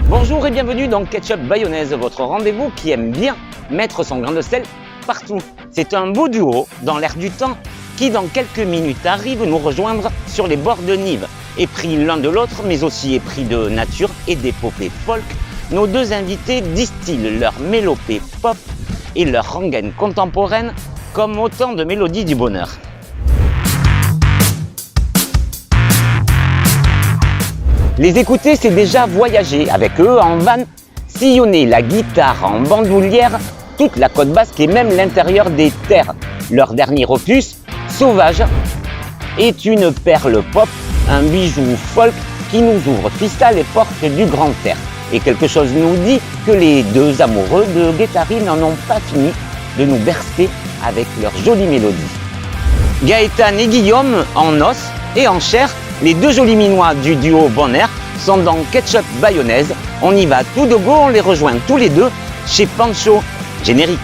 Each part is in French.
Bonjour et bienvenue dans Ketchup Bayonnaise, votre rendez-vous qui aime bien mettre son grain de sel partout. C'est un beau duo dans l'air du temps qui dans quelques minutes arrive nous rejoindre sur les bords de Nive. Épris l'un de l'autre mais aussi épris de nature et d'épopée folk, nos deux invités distillent leur mélopée pop et leur rengaine contemporaine comme autant de mélodies du bonheur. Les écouter, c'est déjà voyager avec eux en van, sillonner la guitare en bandoulière, toute la côte basque et même l'intérieur des terres. Leur dernier opus, Sauvage, est une perle pop, un bijou folk qui nous ouvre fista les portes du grand air. Et quelque chose nous dit que les deux amoureux de Guettari n'en ont pas fini de nous bercer avec leurs jolies mélodies. Gaëtan et Guillaume, en os et en chair, les deux jolis minois du duo Bon Air sont dans Ketchup Bayonnaise. On y va tout de go, on les rejoint tous les deux chez Pancho. Générique.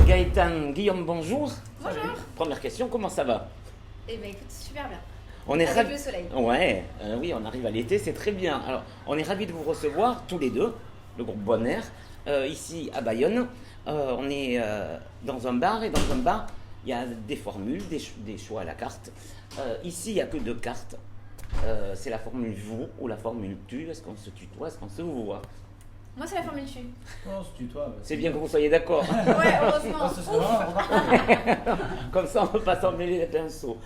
Gaëtan, Guillaume, bonjour. Bonjour. Première question, comment ça va? Eh bien écoute, super bien. On est Avec ravis. le soleil. Ouais, oui, on arrive à l'été, c'est très bien. Alors, on est ravis de vous recevoir tous les deux, le groupe Bon Air, ici à Bayonne. On est dans un bar et dans un bar, il y a des formules, des choix à la carte. Ici, il n'y a que deux cartes. C'est la formule vous ou la formule tu. Est-ce qu'on se tutoie, est-ce qu'on se voit? Moi, c'est la formule tu. On se tutoie. C'est bien que vous soyez d'accord. Ouais, heureusement. Ce serait vraiment remarquable. Comme ça, on ne peut pas s'en mêler les pinceaux.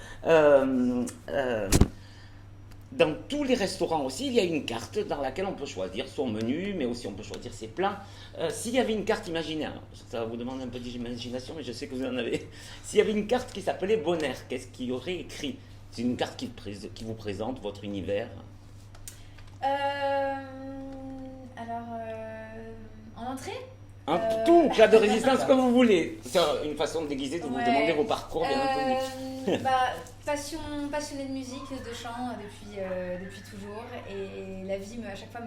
Dans tous les restaurants aussi, il y a une carte dans laquelle on peut choisir son menu, mais aussi on peut choisir ses plats. S'il y avait une carte imaginaire, ça va vous demander un peu d'imagination, mais je sais que vous en avez. S'il y avait une carte qui s'appelait Bon Air, qu'est-ce qu'il y aurait écrit? C'est une carte qui vous présente votre univers. En entrée Tout, plat de résistance comme vous voulez. C'est une façon de déguiser, de vous Ouais. demander vos parcours, bien entendu. Passionnée de musique, de chant depuis toujours. Et la vie, à chaque fois,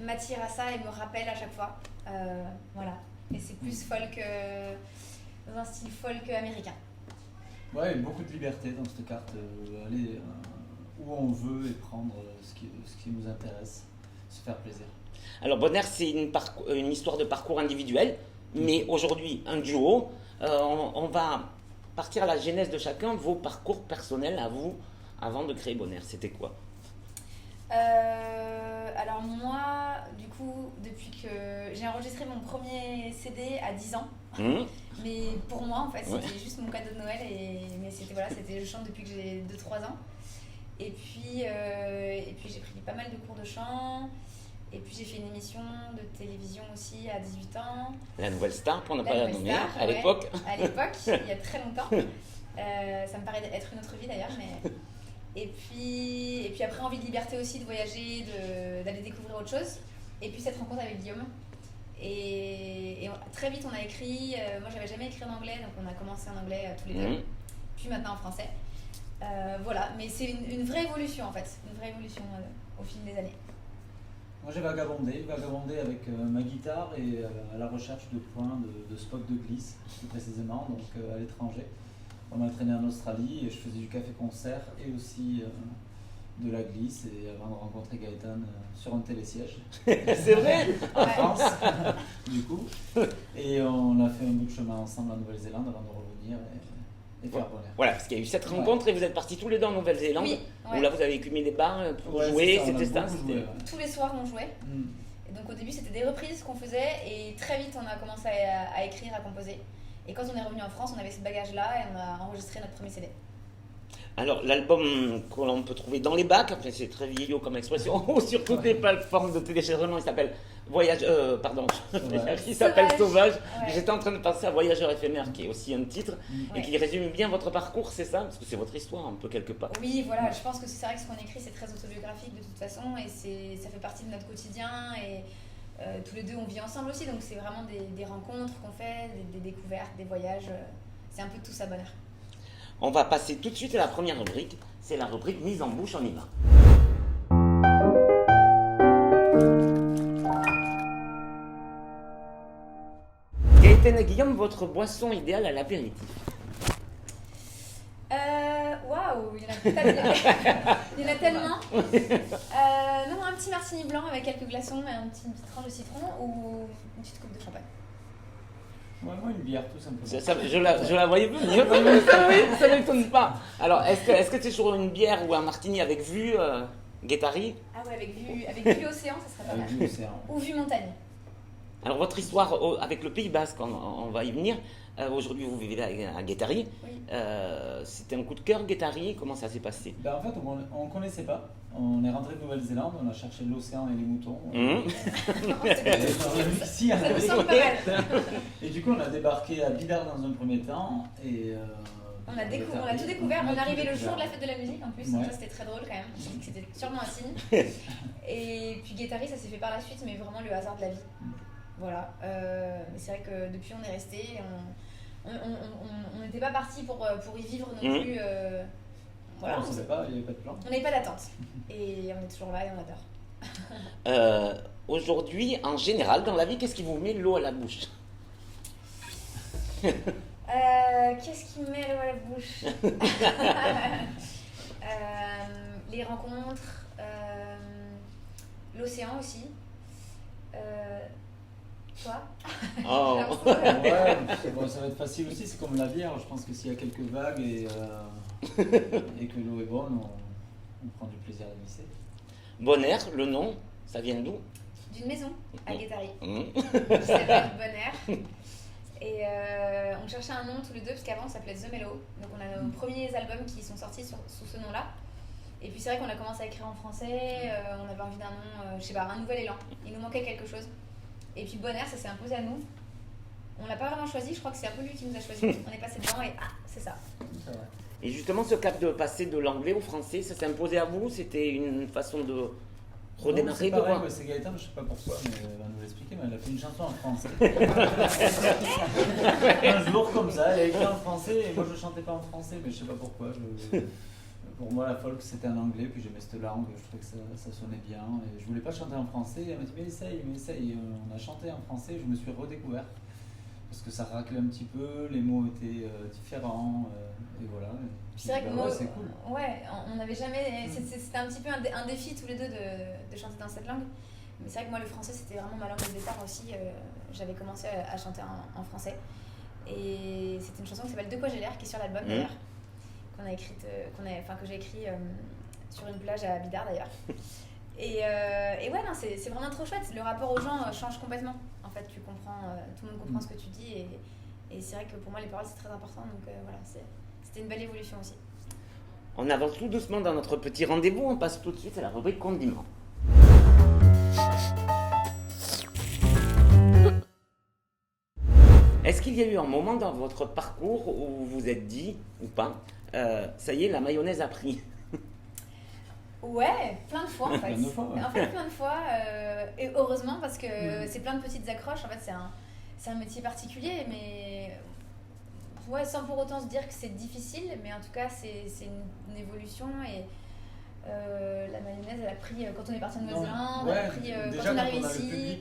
m'attire à ça et me rappelle à chaque fois. Voilà. Et c'est plus folk, dans un style folk américain. Ouais, beaucoup de liberté dans cette carte. Aller où on veut et prendre ce qui nous intéresse, se faire plaisir. Alors Bon Air, c'est une histoire de parcours individuel, mais aujourd'hui un duo. On va partir à la genèse de chacun, vos parcours personnels à vous, avant de créer Bon Air. C'était quoi? Alors moi, du coup, depuis que j'ai enregistré mon premier CD à 10 ans, mais pour moi en fait, c'était juste mon cadeau de Noël, mais c'était je chante depuis que j'ai 2-3 ans. Et puis j'ai pris pas mal de cours de chant. Et puis j'ai fait une émission de télévision aussi à 18 ans. La Nouvelle Star, pour ne pas la Nouvelle nommer, Star, à l'époque. À l'époque, il y a très longtemps. Ça me paraît être une autre vie d'ailleurs. Mais... Et puis après, envie de liberté aussi, de voyager, d'aller découvrir autre chose. Et puis cette rencontre avec Guillaume. Et très vite, on a écrit. Moi, j'avais jamais écrit en anglais, donc on a commencé en anglais tous les deux. Puis maintenant en français. Voilà, mais c'est une vraie évolution en fait. Une vraie évolution au fil des années. Moi j'ai vagabondé avec ma guitare et à la recherche de points, de spots de glisse, plus précisément, donc à l'étranger. On m'a entraîné en Australie et je faisais du café-concert et aussi de la glisse, et avant de rencontrer Gaëtan sur un télésiège. C'est vrai. En France, du coup. Et on a fait un bout de chemin ensemble en Nouvelle-Zélande avant de revenir et faire Bon Air. Voilà, parce qu'il y a eu cette rencontre et vous êtes partis tous les deux en Nouvelle-Zélande. Oui, Où ouais. là vous avez écumé les bars pour Ouais, jouer, c'est ça, on a c'était ça. beaucoup joué, ouais. Tous les soirs, on jouait. Et donc au début, c'était des reprises qu'on faisait et très vite, on a commencé à écrire, à composer. Et quand on est revenu en France, on avait ce bagage-là et on a enregistré notre premier CD. Alors, l'album que l'on peut trouver dans les bacs, enfin, c'est très vieillot comme expression, ou sur toutes les plateformes de téléchargement, il s'appelle Voyage, pardon, Sauvage. qui s'appelle Sauvage. Ouais. J'étais en train de penser à Voyageur éphémère, qui est aussi un titre, et Ouais. qui résume bien votre parcours, c'est ça? Parce que c'est votre histoire, un peu quelque part. Oui, voilà, je pense que c'est vrai que ce qu'on écrit, c'est très autobiographique de toute façon, et ça fait partie de notre quotidien, et tous les deux, on vit ensemble aussi, donc c'est vraiment des rencontres qu'on fait, des découvertes, des voyages, c'est un peu tout ça bonheur. On va passer tout de suite à la première rubrique, c'est la rubrique mise en bouche, on y va. Gaëtan et Guillaume, votre boisson idéale à l'apéritif? Waouh, il y en a tellement. Il y en a tellement. Non, un petit martini blanc avec quelques glaçons et une petite tranche de citron ou une petite coupe de champagne. Ouais, moi, une bière, tout simplement. Je la voyais venir, ça ne m'étonne pas. Alors, est-ce que c'est sur une bière ou un martini avec vue, Guettari? Ah ouais, avec vue océan, ça serait pas mal. Avec l'océan. Ou vue montagne. Alors, votre histoire avec le Pays Basque, on va y venir. Aujourd'hui, vous vivez à Guettari. Oui. C'était un coup de cœur, Guettari. Comment ça s'est passé? Ben, en fait, on ne connaissait pas. On est rentré de Nouvelle-Zélande, on a cherché l'océan et les moutons. Mmh. Ici, en Ça me Amérique. semble pas mal. Et du coup, on a débarqué à Bidart dans un premier temps. Et, On a tout découvert. On est arrivé le jour de la fête de la musique en plus, donc ça c'était très drôle quand même. Je me suis dit que c'était sûrement un signe. Et puis Guettari, ça s'est fait par la suite, mais vraiment le hasard de la vie. Voilà. Mais c'est vrai que depuis on est resté. On n'était pas parti pour y vivre non plus. Voilà, on ne savait pas, il n'y avait pas de plan. on n'avait pas d'attente. Et on est toujours là et on adore. Aujourd'hui, en général, dans la vie, qu'est-ce qui vous met l'eau à la bouche? Qu'est-ce qui me met l'eau à la bouche? Les rencontres, l'océan aussi. Toi? Oh. Ouais, bon, ça va être facile aussi, c'est comme la bière. Je pense que s'il y a quelques vagues et que l'eau est bonne, on prend du plaisir à glisser. Bonaire, le nom, ça vient d'où? D'une maison à Guettari. Mmh. Qui s'appelle Bonaire. Et on cherchait un nom tous les deux parce qu'avant on s'appelait The Mellow. Donc on a nos premiers albums qui sont sortis sous ce nom-là. Et puis c'est vrai qu'on a commencé à écrire en français, on avait envie d'un nom, je sais pas, un nouvel élan. Il nous manquait quelque chose. Et puis Bonaire, ça s'est imposé à nous. On l'a pas vraiment choisi, je crois que c'est un peu lui qui nous a choisi. On est passé devant et c'est ça. C'est vrai. Et justement, ce cap de passer de l'anglais au français, ça s'est imposé à vous? C'était une façon de redémarrer, Non, de c'est pareil, voir? c'est Gaëtan, je sais pas pourquoi, mais elle va nous l'expliquer, mais elle a fait une chanson en français. Un jour comme ça, elle a écrit en français et moi je chantais pas en français, mais je sais pas pourquoi. Pour moi, la folk c'était en anglais, puis j'aimais cette langue, je trouvais que ça sonnait bien. Et je voulais pas chanter en français, et elle m'a dit mais essaye. Et on a chanté en français, je me suis redécouvert. Parce que ça raclait un petit peu, les mots étaient différents, et voilà. C'est vrai que moi, c'est cool. Ouais, on n'avait jamais. C'était un petit peu un défi tous les deux de chanter dans cette langue. Mais c'est vrai que moi, le français, c'était vraiment ma langue de départ aussi. J'avais commencé à chanter en français. Et c'était une chanson qui s'appelle De quoi j'ai l'air, qui est sur l'album d'ailleurs, qu'on a écrite, que j'ai écrit sur une plage à Bidart d'ailleurs. Et ouais, non, c'est vraiment trop chouette. Le rapport aux gens change complètement. En fait, tu comprends, tout le monde comprend ce que tu dis. Et c'est vrai que pour moi, les paroles, c'est très important. Donc voilà, c'était une belle évolution aussi. On avance tout doucement dans notre petit rendez-vous, on passe tout de suite à la rubrique condiments. Est-ce qu'il y a eu un moment dans votre parcours où vous vous êtes dit, ou pas, ça y est, la mayonnaise a pris? Ouais, plein de fois en fait. Plein de fois, ouais. En fait, plein de fois. Et heureusement, parce que c'est plein de petites accroches. En fait, c'est un métier particulier, mais ouais, sans pour autant se dire que c'est difficile. Mais en tout cas, c'est une évolution. Et la mayonnaise, elle a pris quand on est parti en Nouvelle-Zélande, elle a pris déjà, quand on arrive on a ici. le public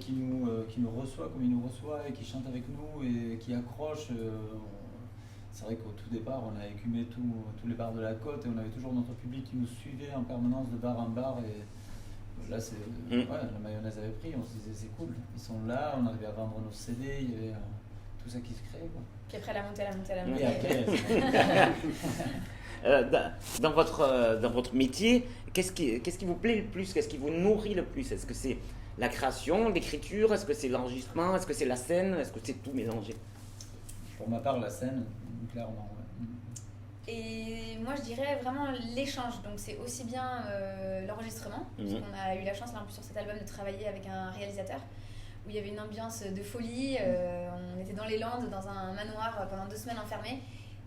qui nous reçoit comme il nous reçoit et qui chante avec nous et qui accroche. C'est vrai qu'au tout départ, on a écumé tous les bars de la côte et on avait toujours notre public qui nous suivait en permanence de bar en bar. Et là, ouais, la mayonnaise avait pris, on se disait c'est cool, ils sont là, on arrivait à vendre nos CD, il y avait tout ça qui se crée. Quoi. Puis après, la montée. Et après, dans votre métier, qu'est-ce qui vous plaît le plus? Qu'est-ce qui vous nourrit le plus? Est-ce que c'est la création, l'écriture? Est-ce que c'est l'enregistrement? Est-ce que c'est la scène? Est-ce que c'est tout mélangé? pour ma part, la scène, clairement. Ouais. Et moi, je dirais vraiment l'échange. Donc, c'est aussi bien l'enregistrement, parce qu'on a eu la chance, là, en plus, sur cet album, de travailler avec un réalisateur. où il y avait une ambiance de folie. On était dans les Landes, dans un manoir pendant 2 semaines enfermés.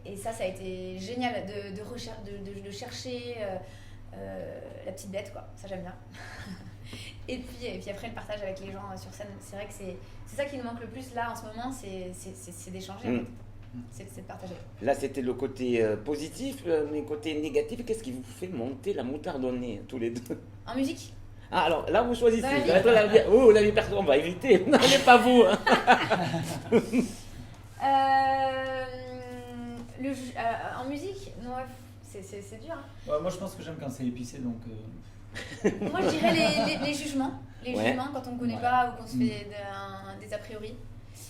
Et ça a été génial de chercher la petite bête, quoi. Ça, j'aime bien. Et puis après, le partage avec les gens sur scène. C'est vrai que c'est ça qui nous manque le plus là en ce moment, c'est d'échanger. En fait. C'est de partager. Là, c'était le côté positif, mais côté négatif, qu'est-ce qui vous fait monter la moutarde au nez, tous les deux? En musique? Ah, alors là, vous choisissez. La vie. La vie perso, on va éviter. Non, mais pas vous. En musique, non, c'est dur. Hein. Ouais, moi, je pense que j'aime quand c'est épicé, donc. Moi, je dirais les jugements. Les jugements quand on ne connaît pas ou qu'on se fait des a priori.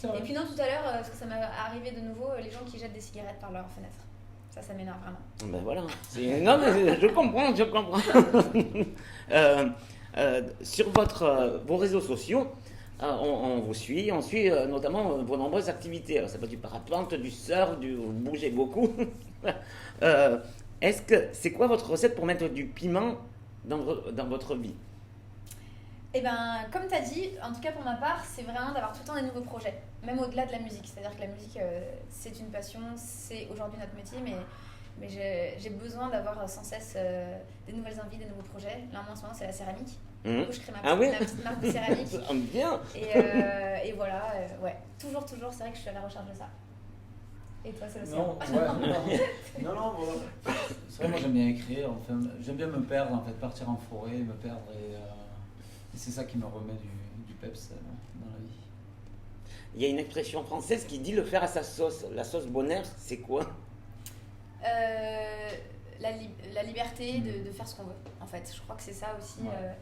Et puis non, tout à l'heure, parce que ça m'est arrivé de nouveau, les gens qui jettent des cigarettes par leur fenêtre. Ça m'énerve vraiment. Ben voilà. Non, mais je comprends. Sur vos réseaux sociaux, on vous suit. On suit notamment vos nombreuses activités. Alors, ça peut être du parapente, du surf, vous bougez beaucoup. C'est quoi votre recette pour mettre du piment dans votre vie? Eh ben, comme tu as dit, en tout cas pour ma part, c'est vraiment d'avoir tout le temps des nouveaux projets, même au-delà de la musique. C'est-à-dire que la musique, c'est une passion, c'est aujourd'hui notre métier, mais j'ai besoin d'avoir sans cesse des nouvelles envies, des nouveaux projets. Là, moi, en ce moment, c'est la céramique. Du coup, je crée ma petite marque de céramique. Bien. Et voilà, ouais. Toujours, c'est vrai que je suis à la recherche de ça. Et toi, c'est l'océan? Non, voilà. C'est vrai, moi j'aime bien écrire, enfin, j'aime bien me perdre, en fait, partir en forêt, me perdre et c'est ça qui me remet du peps dans la vie. Il y a une expression française qui dit le faire à sa sauce. La sauce bonheur, c'est quoi? La liberté de faire ce qu'on veut, en fait. Je crois que c'est ça aussi. Ouais.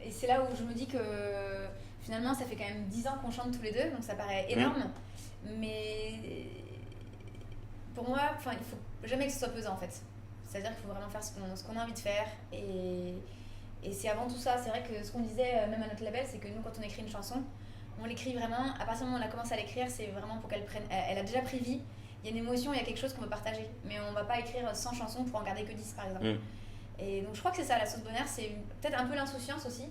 Et c'est là où je me dis que finalement, ça fait quand même 10 ans qu'on chante tous les deux, donc ça paraît énorme. Mais pour moi, il faut jamais que ce soit pesant, en fait. C'est-à-dire qu'il faut vraiment faire ce qu'on a envie de faire. Et c'est avant tout ça. C'est vrai que ce qu'on disait, même à notre label, c'est que nous, quand on écrit une chanson, on l'écrit vraiment, à partir du moment où on a commencé à l'écrire, c'est vraiment pour qu'elle prenne. Elle a déjà pris vie. Il y a une émotion, il y a quelque chose qu'on veut partager. Mais on ne va pas écrire 100 chansons pour en garder que 10, par exemple. Et donc je crois que c'est ça, la sauce bonheur, c'est peut-être un peu l'insouciance aussi,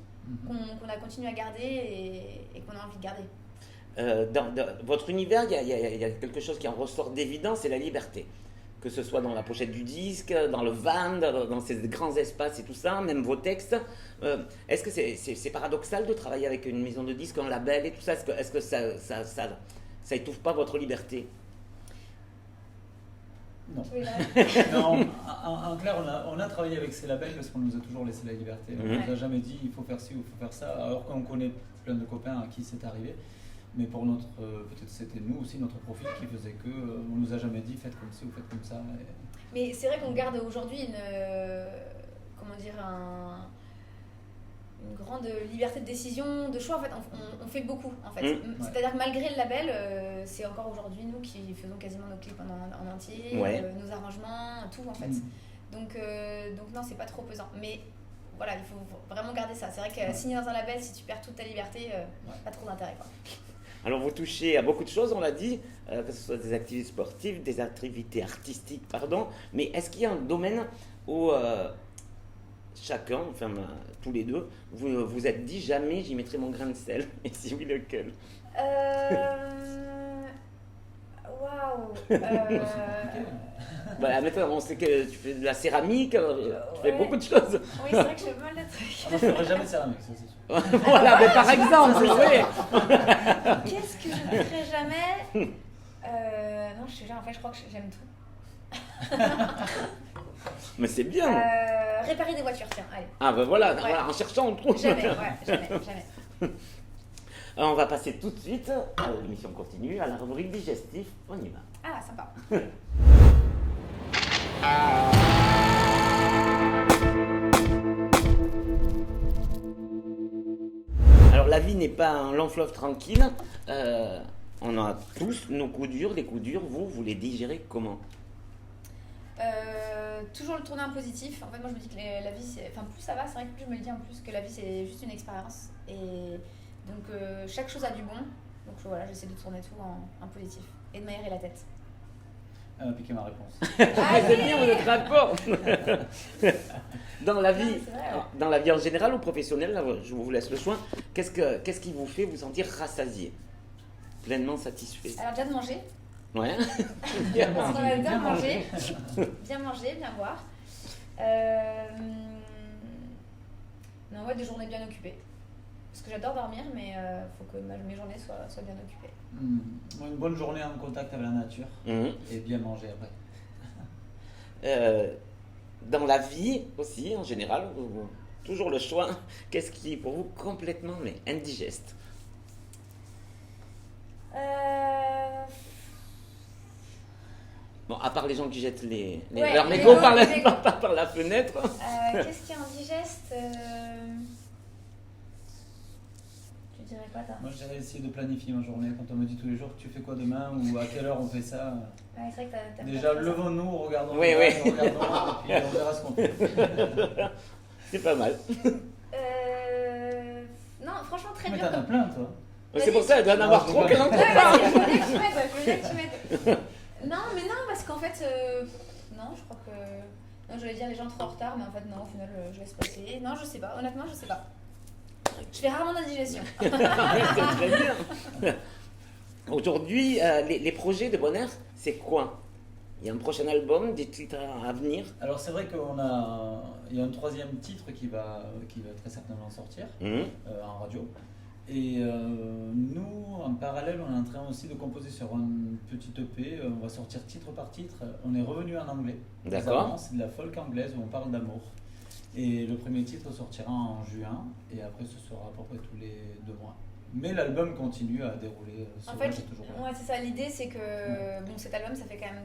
qu'on a continué à garder et qu'on a envie de garder. Dans votre univers, il y a quelque chose qui en ressort d'évident, c'est la liberté. Que ce soit dans la pochette du disque, dans le van, dans ces grands espaces et tout ça, même vos textes. Est-ce que c'est paradoxal de travailler avec une maison de disques, un label et tout ça? Est-ce que ça étouffe pas votre liberté? Non. Non, en clair, on a travaillé avec ces labels parce qu'on nous a toujours laissé la liberté. On ne nous a jamais dit il faut faire ci ou il faut faire ça, alors qu'on connaît plein de copains à qui c'est arrivé. Mais pour peut-être c'était nous aussi, notre profil qui faisait que on nous a jamais dit faites comme ci ou faites comme ça. Mais c'est vrai qu'on garde aujourd'hui une grande liberté de décision, de choix. En fait, on fait beaucoup. En fait, c'est-à-dire que malgré le label, c'est encore aujourd'hui nous qui faisons quasiment nos clips en entier, nos arrangements, tout en fait. Donc non, c'est pas trop pesant. Mais voilà, il faut vraiment garder ça. C'est vrai que signer dans un label, si tu perds toute ta liberté, pas trop d'intérêt, quoi. Alors vous touchez à beaucoup de choses, on l'a dit, que ce soit des activités sportives, des activités artistiques, mais est-ce qu'il y a un domaine où chacun, enfin tous les deux, vous vous êtes dit jamais j'y mettrai mon grain de sel? Et si oui, lequel? Waouh. Voilà, maintenant on sait que tu fais de la céramique, tu fais beaucoup de choses. Oui, c'est vrai que je fais pas mal de trucs. Moi, je ne ferai jamais de céramique, ça c'est sûr. Voilà, mais par exemple, oui. Qu'est-ce que je ne ferai jamais? Non, je sais jamais. En fait, je crois que j'aime tout. Mais c'est bien. Réparer des voitures, tiens, allez. Ah ben voilà, en cherchant on trouve. Jamais. Alors, on va passer tout de suite, l'émission continue, à la rubrique digestif, on y va. Ah, sympa. Alors la vie n'est pas un long fleuve tranquille, on a tous nos coups durs, les coups durs, vous les digérez comment? Toujours le tourner en positif. En fait, moi je me dis que la vie, plus ça va, c'est vrai que plus je me le dis en plus que la vie c'est juste une expérience. Et donc chaque chose a du bon. Donc voilà, j'essaie de tourner tout en positif et de m'aérer la tête. Elle m'a piqué ma réponse. C'est bien, on est d'accord. Dans la vie, c'est vrai, ouais. dans la vie en général ou professionnelle, là, je vous laisse le choix. Qu'est-ce qui vous fait vous sentir rassasié, pleinement satisfait? Alors déjà de manger. Ouais. Parce qu'on va bien manger, bien boire. Non, ouais, des journées bien occupées. Parce que j'adore dormir, mais faut que mes journées soient bien occupées. Une bonne journée en contact avec la nature Mhm. et bien manger après. Dans la vie aussi, en général, toujours le choix. Qu'est-ce qui est pour vous complètement mais indigeste? Bon, à part les gens qui jettent Ouais, leurs les mégots mégots, par les mégots. par la fenêtre. Qu'est-ce qui est indigeste Tu dirais quoi, toi? Moi, j'ai essayé de planifier ma journée. Quand on me dit tous les jours, tu fais quoi demain ou à quelle heure on fait ça. Ouais, c'est vrai que t'as Déjà, pas fait ça. levons-nous, regardons Oui, le oui. regardons, et puis on verra ce qu'on fait. C'est pas mal. Non, franchement, très Mais dur. t'en as plein, toi. C'est pour ça, il doit en avoir trop qu'elle en Ouais, trouve pas. vas-y, je veux bien que tu m'aides. Non, mais non, parce qu'en fait, non, je crois que. Non, j'allais dire les gens trop en retard, mais en fait, non, au final, je laisse passer. Non, je sais pas, honnêtement, je sais pas. Je fais rarement d'indigestion. C'est très bien. Aujourd'hui, les projets de Bonheur, c'est quoi? Il y a un prochain album, des titres à venir? Alors, c'est vrai qu'il y a un troisième titre qui va très certainement sortir en radio. Et nous, en parallèle, on est en train aussi de composer sur un petit EP. On va sortir titre par titre. On est revenu en anglais. D'accord. C'est de la folk anglaise où on parle d'amour. Et le premier titre sortira en juin. Et après, ce sera à peu près tous les 2 mois. Mais l'album continue à dérouler. En fait, toujours là. ouais, c'est ça. L'idée, c'est que bon, cet album, ça fait quand même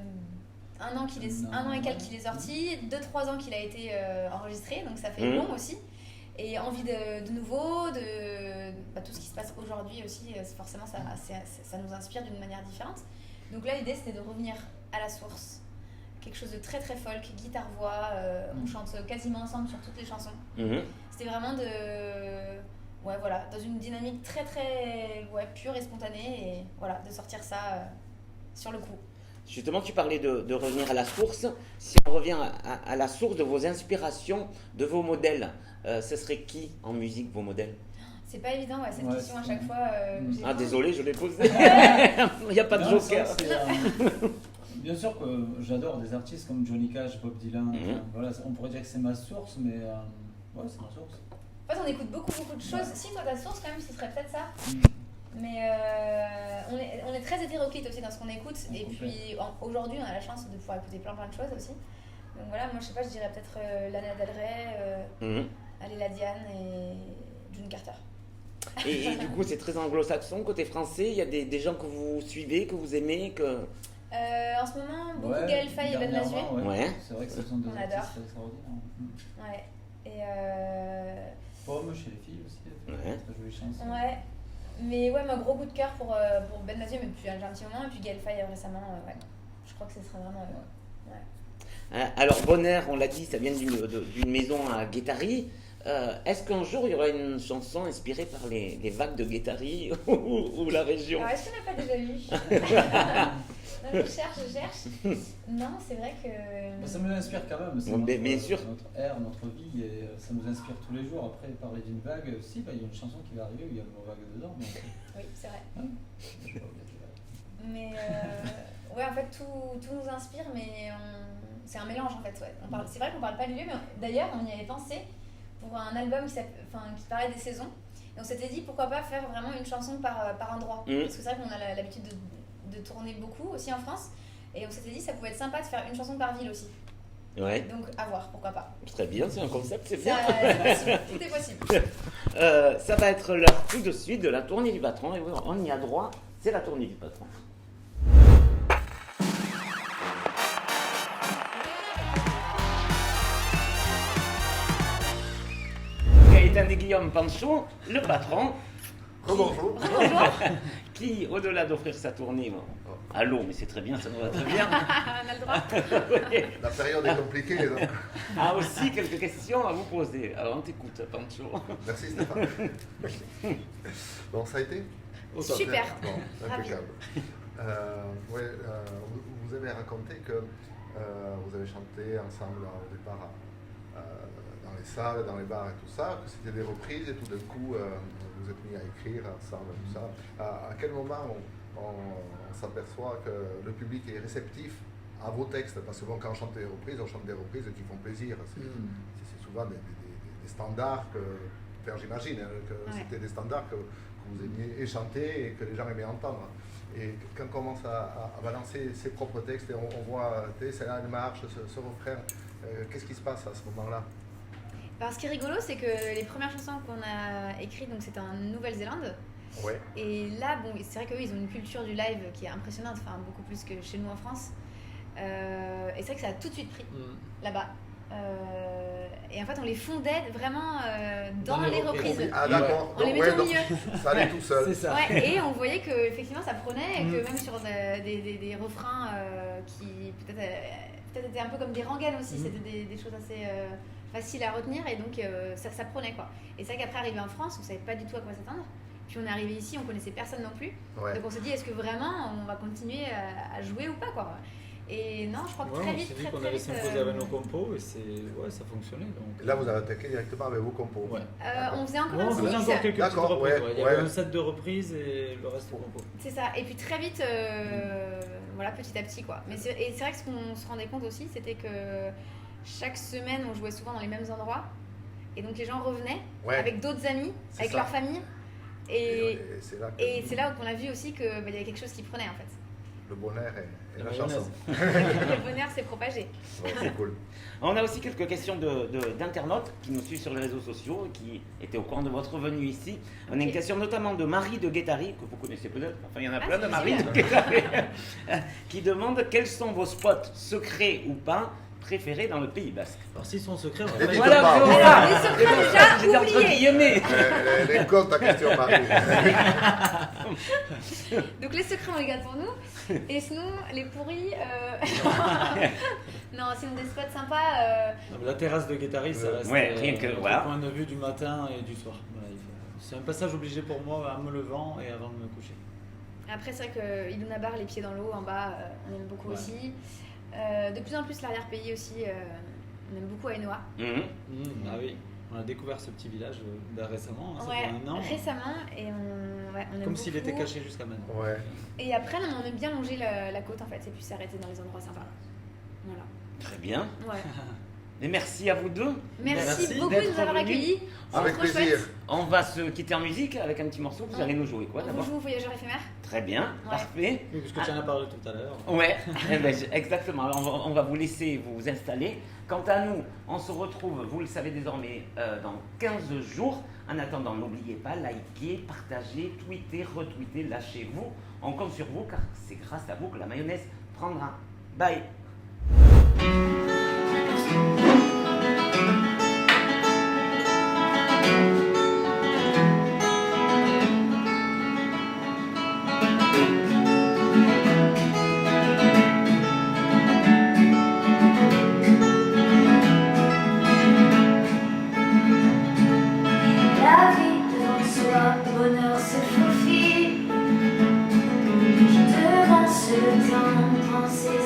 un an et quelques qu'il est sorti, 2-3 ans qu'il a été enregistré, donc ça fait long aussi. Et envie de nouveau, tout ce qui se passe aujourd'hui aussi, forcément, ça nous inspire d'une manière différente. Donc là, l'idée, c'était de revenir à la source. Quelque chose de très très folk, guitare-voix, on chante quasiment ensemble sur toutes les chansons. C'était vraiment dans une dynamique très très pure et spontanée, et voilà, de sortir ça sur le coup. Justement, tu parlais de revenir à la source. Si on revient à la source de vos inspirations, de vos modèles, ce serait qui en musique, vos modèles? C'est pas évident, cette question à chaque fois. Désolé, je l'ai posée. Il n'y a pas de joker. Bien sûr que j'adore des artistes comme Johnny Cash, Bob Dylan. Voilà, on pourrait dire que c'est ma source, mais c'est ma source. En fait, on écoute beaucoup de choses. Si toi, ta source, quand même, ce serait peut-être ça. Mais on est très hétéroclite aussi dans ce qu'on écoute. Et puis aujourd'hui, on a la chance de pouvoir écouter plein de choses aussi. Donc voilà, moi je sais pas, je dirais peut-être Lana Del Rey, Aléla Diane et June Carter. Et du coup, c'est très anglo-saxon. Côté français, il y a des gens que vous suivez, que vous aimez, que... En ce moment, beaucoup Gaël Faye et Ben Mazué. Ouais. C'est vrai que ce sont deux artistes extraordinaires. Ouais. Et Pomme chez les filles aussi, très jolie chanson. Ouais. Mais moi, gros coup de cœur pour Ben Mazué, mais depuis un petit moment, et puis Gaël Faye récemment, je crois que ce serait vraiment... Alors, Bonheur, on l'a dit, ça vient d'une maison à Guétari. Est-ce qu'un jour, il y aura une chanson inspirée par les vagues de Guétari ou la région? Alors, est-ce qu'on n'a pas déjà lu? Non, je cherche. Non, c'est vrai que... Ça nous inspire quand même. C'est bien sûr. Notre air, notre vie, et ça nous inspire tous les jours. Après, parler d'une vague, il y a une chanson qui va arriver où il y a le mot vague dedans. Donc... Oui, c'est vrai. Mais en fait, tout nous inspire, mais c'est un mélange en fait. C'est vrai qu'on parle pas de lieu, mais d'ailleurs, on y avait pensé pour un album qui parlait des saisons. Et on s'était dit pourquoi pas faire vraiment une chanson par endroit. Parce que c'est vrai qu'on a l'habitude de tourner beaucoup aussi en France. Et on s'était dit ça pouvait être sympa de faire une chanson par ville aussi. Ouais. Donc à voir, pourquoi pas. Très bien, c'est un concept, c'est bien. Tout est possible. Ça va être l'heure tout de suite de la tournée du patron. Et oui, on y a droit, c'est la tournée du patron. Gaëtan et Guillaume Panchot, le patron. Bonjour. Qui, au-delà d'offrir sa tournée, à l'eau, mais c'est très bien, ça nous va très bien. On a le droit. Oui. La période est compliquée, donc. Ah, aussi quelques questions à vous poser. Alors, on t'écoute, Pancho. Merci Stéphane. Bon, ça a été? Super. Bon, impeccable. Vous avez raconté que vous avez chanté ensemble au départ dans les salles, dans les bars et tout ça, que c'était des reprises et tout d'un coup vous êtes mis à écrire ensemble tout ça. À quel moment on s'aperçoit que le public est réceptif à vos textes? Parce que bon, quand on chante des reprises qui font plaisir. C'est souvent des standards enfin, j'imagine que c'était des standards que vous aimiez chanter et que les gens aimaient entendre. Et quand on commence à balancer ses propres textes et on voit celle-là elle marche, ce refrain, qu'est-ce qui se passe à ce moment-là? Alors, ce qui est rigolo, c'est que les premières chansons qu'on a écrites, donc c'était en Nouvelle-Zélande. Ouais. Et là, bon, c'est vrai qu'eux, ils ont une culture du live qui est impressionnante, enfin beaucoup plus que chez nous en France. Et c'est vrai que ça a tout de suite pris là-bas. Et en fait, on les fondait vraiment dans les reprises. Ah d'accord. On les mettait au milieu. Ça allait tout seul. C'est ça. Ouais, et on voyait que effectivement ça prenait et que même sur des refrains qui peut-être étaient un peu comme des rengaines aussi, c'était des choses assez faciles à retenir et donc ça prenait quoi. Et c'est vrai qu'après arrivé en France, on savait pas du tout à quoi s'attendre. Puis on est arrivé ici, on connaissait personne non plus. Ouais. Donc on s'est dit est-ce que vraiment on va continuer à jouer ou pas quoi. Et non, je crois que très vite, on s'est dit qu'on allait s'imposer avec nos compos et ça fonctionnait. Donc... Et là, vous avez attaqué directement avec vos compos. Ouais. on faisait encore on un faisait mix. encore quelques petites reprises. Ouais, Il y avait un set de reprises et le reste compos. C'est ça. Et puis très vite, voilà, petit à petit quoi. Et c'est vrai que ce qu'on se rendait compte aussi, c'était que chaque semaine, on jouait souvent dans les mêmes endroits. Et donc les gens revenaient avec d'autres amis, avec leur famille. Et c'est là qu'on a vu aussi qu'il y avait quelque chose qui prenait en fait. Le bonheur et la chanson. Le bonheur s'est propagé. Ouais, c'est cool. On a aussi quelques questions d'internautes qui nous suivent sur les réseaux sociaux, qui étaient au courant de votre venue ici. On a une question notamment de Marie de Guétari, que vous connaissez peut-être, enfin il y en a plein de Marie de Guétari, qui demande quels sont vos spots, secrets ou pas, préférés dans le Pays Basque. Alors s'ils sont secrets, on Les va dites Voilà, pas. voilà. Les secrets déjà J'étais entre oubliés. guillemets. Elle est con ta question, Marie. Donc les secrets on les garde pour nous. Et sinon les pourris, non sinon des spots sympas. La terrasse de Guétari, ça reste rien que, notre voilà. point de vue du matin et du soir. Voilà, c'est un passage obligé pour moi en me levant et avant de me coucher. Après c'est vrai que Iluna Bar, les pieds dans l'eau en bas, on aime beaucoup aussi. De plus en plus l'arrière-pays aussi, on aime beaucoup Ainoa. Ah oui, on a découvert ce petit village récemment, ça fait un an. Récemment, et on aime Comme beaucoup. s'il était caché jusqu'à maintenant. Ouais. Et après, on aime bien longer la côte en fait, et puis s'arrêter dans les endroits sympas. Voilà. Très bien. Ouais. Et merci à vous deux. Merci beaucoup de d'être nous avoir venus. accueillis. C'est Avec trop plaisir. chouette. On va se quitter en musique avec un petit morceau. Vous allez nous jouer quoi On d'abord? joue au Voyageur éphémère. Très bien, Ouais. parfait. Oui, puisque tu en as parlé tout à l'heure. Ouais, eh ben, exactement. Alors, on va vous laisser vous installer. Quant à nous, on se retrouve, vous le savez désormais, dans 15 jours. En attendant, n'oubliez pas, likez, partagez, tweetez, retweetez, lâchez-vous. On compte sur vous car c'est grâce à vous que la mayonnaise prendra. Bye. La vie devant soi, bonheur se faufile. Devant ce temps, pensez